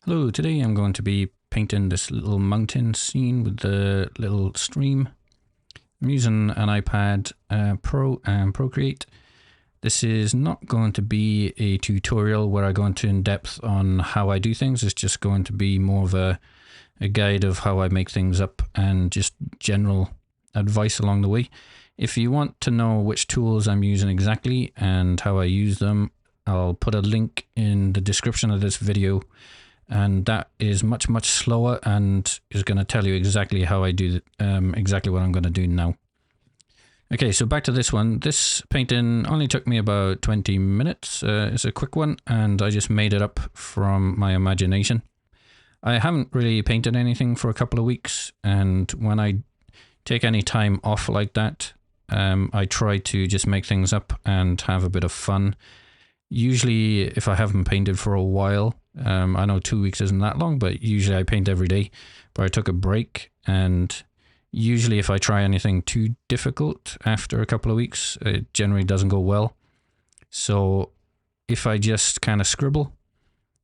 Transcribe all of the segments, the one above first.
Hello, today I'm going to be painting this little mountain scene with the little stream. I'm using an iPad Pro and Procreate. This is not going to be a tutorial where I go into in depth on how I do things. It's just going to be more of a guide of how I make things up and just general advice along the way. If you want to know which tools I'm using exactly and how I use them, I'll put a link in the description of this video. And that is much slower and is going to tell you exactly how I do exactly what I'm going to do now. Okay, so back to this one. This painting only took me about 20 minutes. It's a quick one and I just made it up from my imagination. I haven't really painted anything for a couple of weeks, and when I take any time off like that, I try to just make things up and have a bit of fun. Usually if I haven't painted for a while, I know 2 weeks isn't that long, but usually I paint every day. But I took a break, and usually if I try anything too difficult after a couple of weeks, it generally doesn't go well. So if I just kind of scribble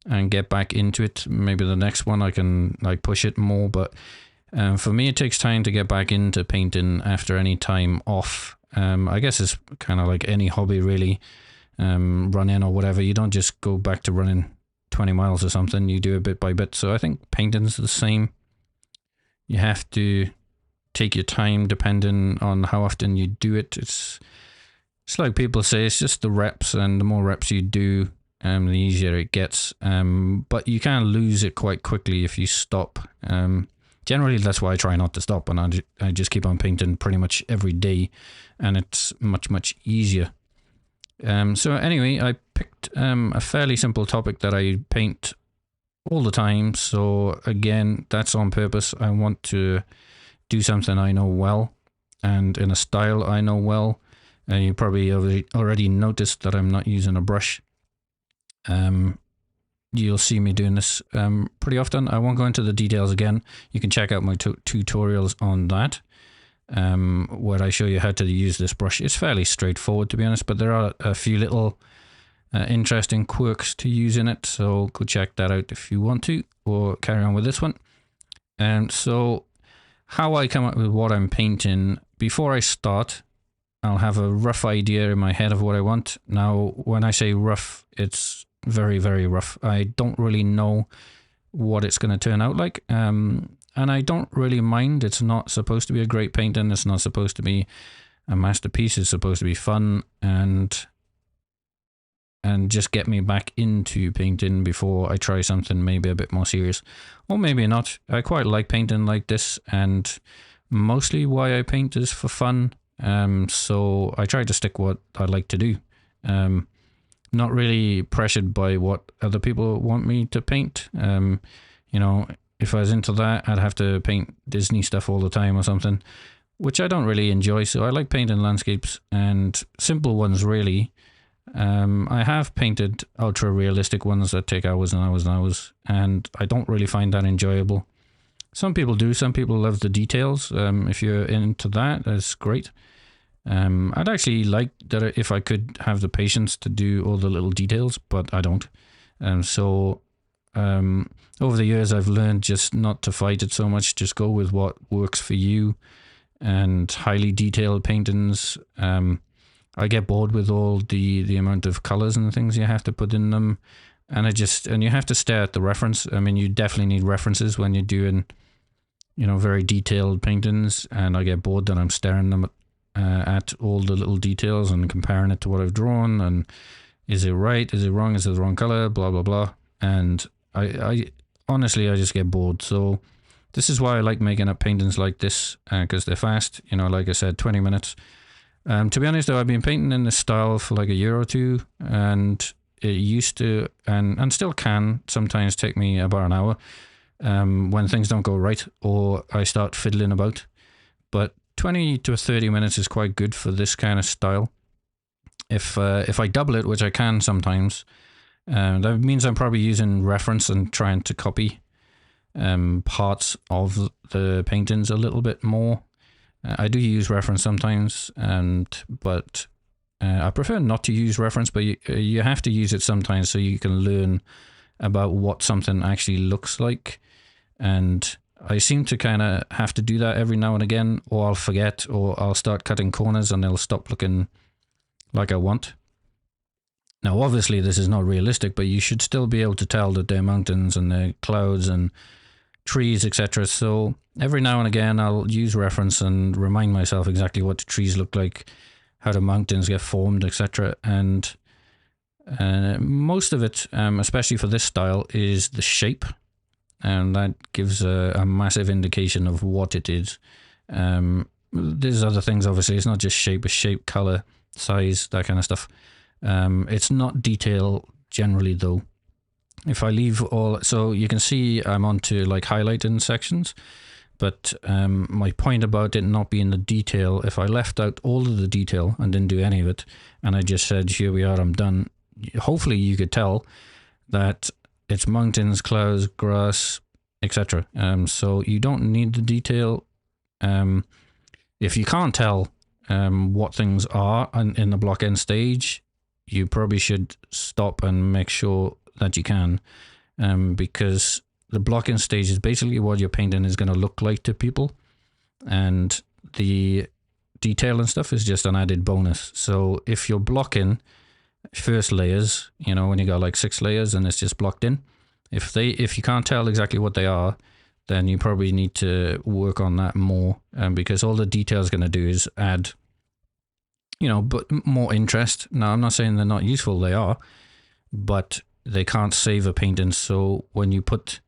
and get back into it, maybe the next one I can like push it more. But for me, it takes time to get back into painting after any time off. I guess it's kind of like any hobby really. Running or whatever, you don't just go back to running 20 miles or something, you do it bit by bit. So I think painting's the same. You have to take your time depending on how often you do it. It's like people say, it's just the reps, and the more reps you do, the easier it gets. But you can lose it quite quickly if you stop. Generally, that's why I try not to stop, and I just keep on painting pretty much every day, and it's much easier. So anyway, I picked a fairly simple topic that I paint all the time. So again, that's on purpose. I want to do something I know well and in a style I know well. You probably already noticed that I'm not using a brush. You'll see me doing this pretty often. I won't go into the details again. You can check out my tutorials on that. Where I show you how to use this brush. It's fairly straightforward, to be honest, but there are a few little interesting quirks to use in it, so go check that out if you want to, or carry on with this one. So how I come up with what I'm painting, before I start, I'll have a rough idea in my head of what I want. Now, when I say rough, it's very rough. I don't really know what it's going to turn out like. And I don't really mind. It's not supposed to be a great painting. It's not supposed to be a masterpiece. It's supposed to be fun and just get me back into painting before I try something maybe a bit more serious. Or maybe not. I quite like painting like this, and mostly why I paint is for fun. So I try to stick what I like to do. Not really pressured by what other people want me to paint. You know, if I was into that, I'd have to paint Disney stuff all the time or something, which I don't really enjoy. So I like painting landscapes and simple ones, really. I have painted ultra realistic ones that take hours and hours and hours, and I don't really find that enjoyable. Some people do. Some people love the details. If you're into that, that's great. I'd actually like that if I could have the patience to do all the little details, but I don't. Over the years, I've learned just not to fight it so much. Just go with what works for you. And highly detailed paintings, I get bored with all the amount of colors and things you have to put in them, and you have to stare at the reference. I mean, you definitely need references when you're doing, very detailed paintings. And I get bored that I'm staring them at all the little details and comparing it to what I've drawn. And is it right? Is it wrong? Is it the wrong color? Blah blah blah. And I honestly, I just get bored. So this is why I like making up paintings like this, because they're fast. Like I said, 20 minutes. To be honest, though, I've been painting in this style for like a year or two, and it used to, and still can sometimes take me about an hour when things don't go right or I start fiddling about. But 20 to 30 minutes is quite good for this kind of style. If I double it, which I can sometimes, that means I'm probably using reference and trying to copy parts of the paintings a little bit more. I do use reference sometimes, but I prefer not to use reference, but you have to use it sometimes so you can learn about what something actually looks like. And I seem to kind of have to do that every now and again, or I'll forget, or I'll start cutting corners and they'll stop looking like I want. Now, obviously, this is not realistic, but you should still be able to tell that they're mountains and they're clouds and trees, etc. So every now and again, I'll use reference and remind myself exactly what the trees look like, how the mountains get formed, etc. And most of it, especially for this style, is the shape. And that gives a massive indication of what it is. There's other things, obviously. It's not just shape, it's shape, color, size, that kind of stuff. It's not detail generally, though. If I leave all, so you can see I'm onto like highlighting sections, but my point about it not being the detail, if I left out all of the detail and didn't do any of it, and I just said, here we are, I'm done, hopefully you could tell that it's mountains, clouds, grass, etc. So you don't need the detail. If you can't tell what things are in the block end stage, you probably should stop and make sure that you can, because the block end stage is basically what your painting is going to look like to people, and the detail and stuff is just an added bonus. So if you're blocking first layers, you know, when you got like 6 layers and it's just blocked in, if you can't tell exactly what they are, then you probably need to work on that more, because all the detail is going to do is add, but more interest. Now, I'm not saying they're not useful, they are, but they can't save a painting. So when you put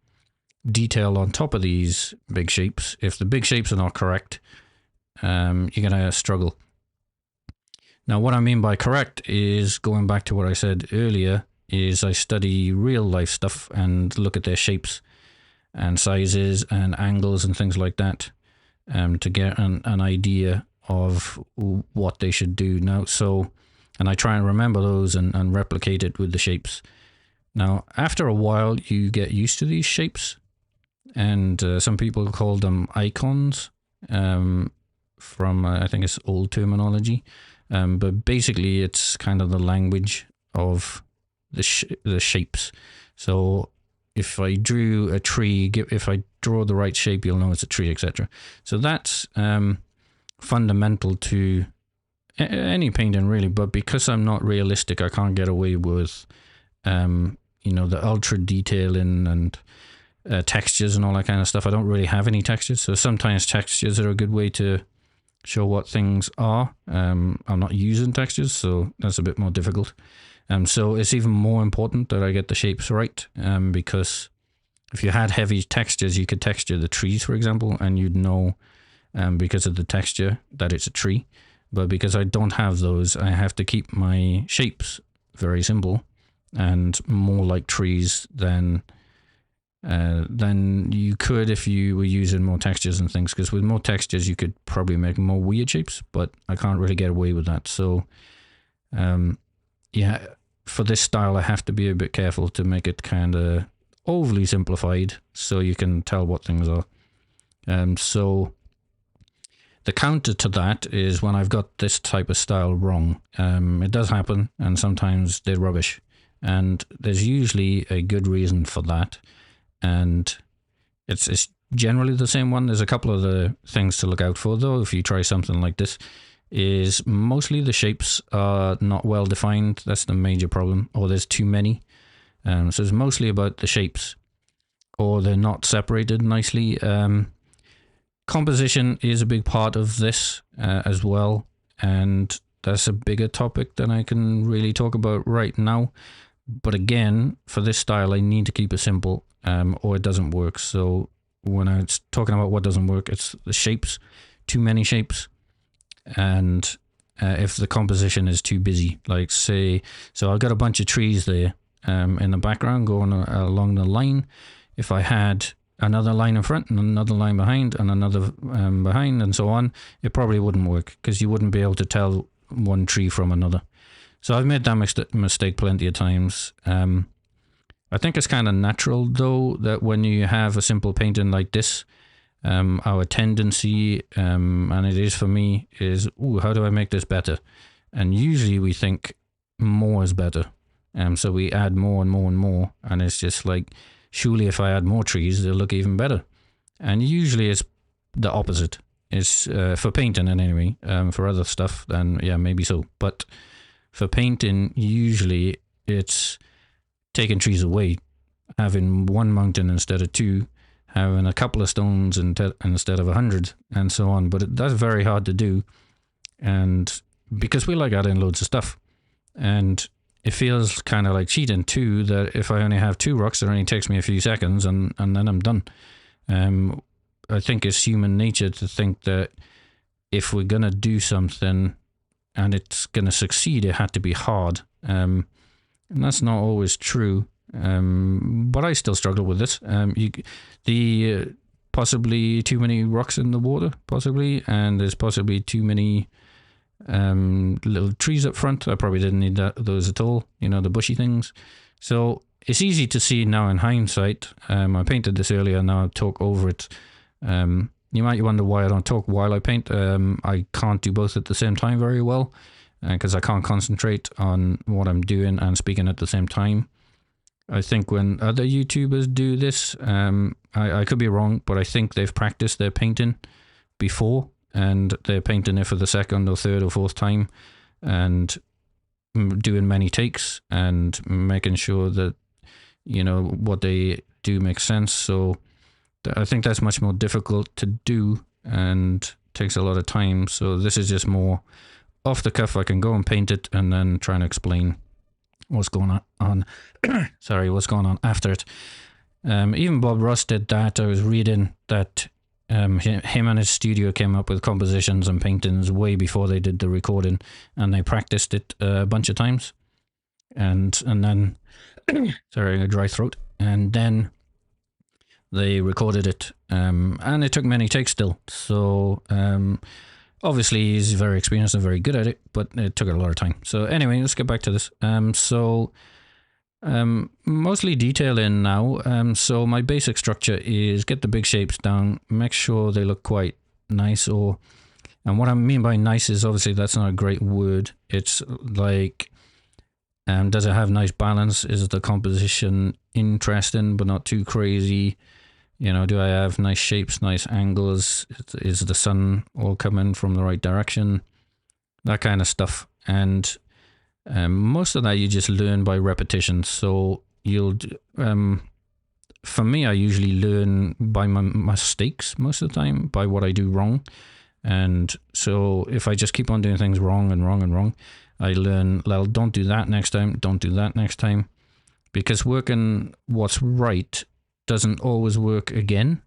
detail on top of these big shapes, if the big shapes are not correct, you're going to struggle. Now, what I mean by correct is going back to what I said earlier, is I study real life stuff and look at their shapes and sizes and angles and things like that, to get an idea of what they should do now. So, and I try and remember those and replicate it with the shapes. Now, after a while, you get used to these shapes, and some people call them icons, from I think it's old terminology, but basically it's kind of the language of the shapes. So if I drew a tree, if I draw the right shape, you'll know it's a tree, etc. So that's fundamental to any painting, really. But because I'm not realistic, I can't get away with the ultra detailing and textures and all that kind of stuff. I don't really have any textures, so sometimes textures are a good way to show what things are. I'm not using textures, so that's a bit more difficult. So it's even more important that I get the shapes right, because if you had heavy textures, you could texture the trees, for example, and you'd know, because of the texture, that it's a tree. But because I don't have those, I have to keep my shapes very simple and more like trees than you could if you were using more textures and things. Because with more textures, you could probably make more weird shapes, but I can't really get away with that. So, yeah, for this style, I have to be a bit careful to make it kind of overly simplified so you can tell what things are. So the counter to that is when I've got this type of style wrong. It does happen, and sometimes they're rubbish. And there's usually a good reason for that. And it's generally the same one. There's a couple of the things to look out for, though, if you try something like this. Is mostly the shapes are not well defined. That's the major problem. Or there's too many. So it's mostly about the shapes. Or they're not separated nicely. Composition is a big part of this as well. And that's a bigger topic than I can really talk about right now. But again, for this style, I need to keep it simple, or it doesn't work. So when I'm talking about what doesn't work, it's the shapes, too many shapes. And if the composition is too busy, like say, so I've got a bunch of trees there in the background going along the line. If I had another line in front and another line behind and another behind and so on, it probably wouldn't work because you wouldn't be able to tell one tree from another. So I've made that mistake plenty of times. I think it's kind of natural, though, that when you have a simple painting like this, our tendency, and it is for me, is, ooh, how do I make this better? And usually we think more is better. So we add more and more and more, and it's just like, surely if I add more trees, they'll look even better. And usually it's the opposite. It's for painting, and anyway, for other stuff, then yeah, maybe so. But for painting, usually it's taking trees away, having one mountain instead of two, having a couple of stones instead of 100, and so on. But that's very hard to do, and because we like adding loads of stuff, and it feels kind of like cheating too, that if I only have 2 rocks, it only takes me a few seconds, and then I'm done. I think it's human nature to think that if we're going to do something and it's going to succeed, it had to be hard. And that's not always true. But I still struggle with this. Possibly too many rocks in the water, possibly, and there's possibly too many little trees up front. I probably didn't need those at all, the bushy things. So it's easy to see now in hindsight. I painted this earlier, now I'll talk over it. You might wonder why I don't talk while I paint. I can't do both at the same time very well, because I can't concentrate on what I'm doing and speaking at the same time. I think when other YouTubers do this, I could be wrong, but I think they've practiced their painting before, and they're painting it for the second or third or fourth time, and doing many takes and making sure that what they do makes sense. So I think that's much more difficult to do and takes a lot of time. So this is just more off the cuff. I can go and paint it and then try and explain what's going on. What's going on after it. Even Bob Ross did that. I was reading that him and his studio came up with compositions and paintings way before they did the recording, and they practiced it a bunch of times. And then sorry, a dry throat. And then they recorded it, and it took many takes still. So obviously he's very experienced and very good at it, but it took a lot of time. So anyway, let's get back to this. Mostly detailing now. So my basic structure is get the big shapes down, make sure they look quite nice, and what I mean by nice is obviously that's not a great word. It's like, does it have nice balance? Is the composition interesting but not too crazy? Do I have nice shapes, nice angles? Is the sun all coming from the right direction? That kind of stuff. And most of that you just learn by repetition. So for me, I usually learn by my mistakes most of the time, by what I do wrong. And so if I just keep on doing things wrong and wrong and wrong, I learn, well, don't do that next time, don't do that next time. Because working what's right doesn't always work again.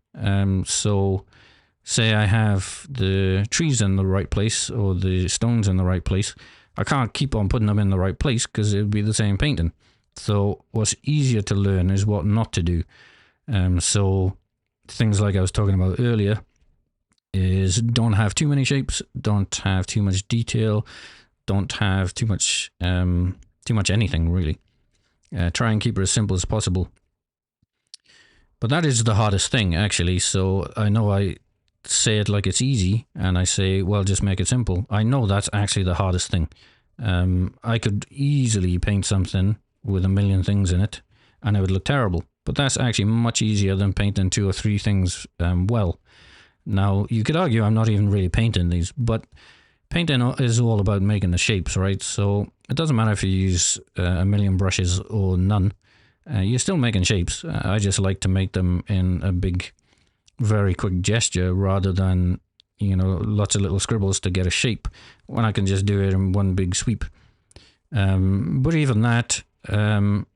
So say I have the trees in the right place or the stones in the right place, I can't keep on putting them in the right place because it would be the same painting. So what's easier to learn is what not to do. So things like I was talking about earlier is don't have too many shapes, don't have too much detail, don't have too much anything really. Try and keep it as simple as possible. But that is the hardest thing, actually. So I know I say it like it's easy, and I say, well, just make it simple. I know that's actually the hardest thing. I could easily paint something with a million things in it, and it would look terrible. But that's actually much easier than painting 2 or 3 things well. Now, you could argue I'm not even really painting these, but painting is all about making the shapes, right? So it doesn't matter if you use a million brushes or none. You're still making shapes. I just like to make them in a big, very quick gesture rather than, lots of little scribbles to get a shape when I can just do it in one big sweep. But even that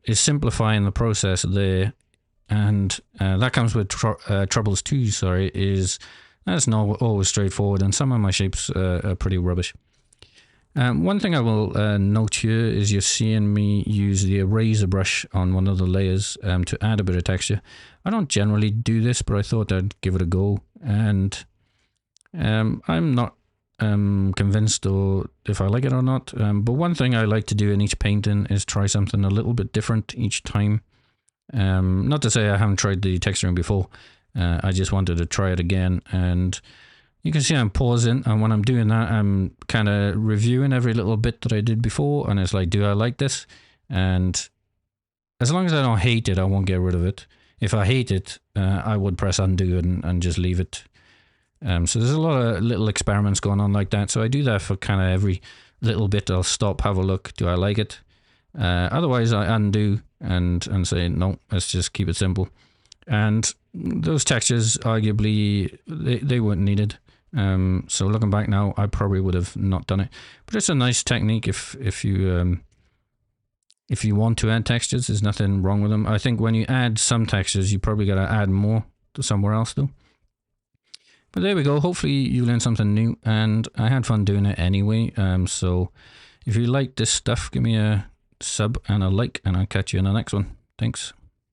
is simplifying the process there. And that comes with troubles too, is that's not always straightforward, and some of my shapes are pretty rubbish. One thing I will note here is you're seeing me use the eraser brush on one of the layers to add a bit of texture. I don't generally do this, but I thought I'd give it a go, and I'm not convinced or if I like it or not. But one thing I like to do in each painting is try something a little bit different each time. Not to say I haven't tried the texturing before. I just wanted to try it again, and you can see I'm pausing, and when I'm doing that, I'm kind of reviewing every little bit that I did before, and it's like, do I like this? And as long as I don't hate it, I won't get rid of it. If I hate it, I would press undo and just leave it. So there's a lot of little experiments going on like that. So I do that for kind of every little bit. I'll stop, have a look. Do I like it? Otherwise, I undo and say, no, let's just keep it simple. And those textures, arguably, they weren't needed. So looking back now, I probably would have not done it. But it's a nice technique if you want to add textures. There's nothing wrong with them. I think when you add some textures, you probably got to add more to somewhere else though. But there we go. Hopefully you learned something new, and I had fun doing it anyway. So if you like this stuff, give me a sub and a like, and I'll catch you in the next one. Thanks.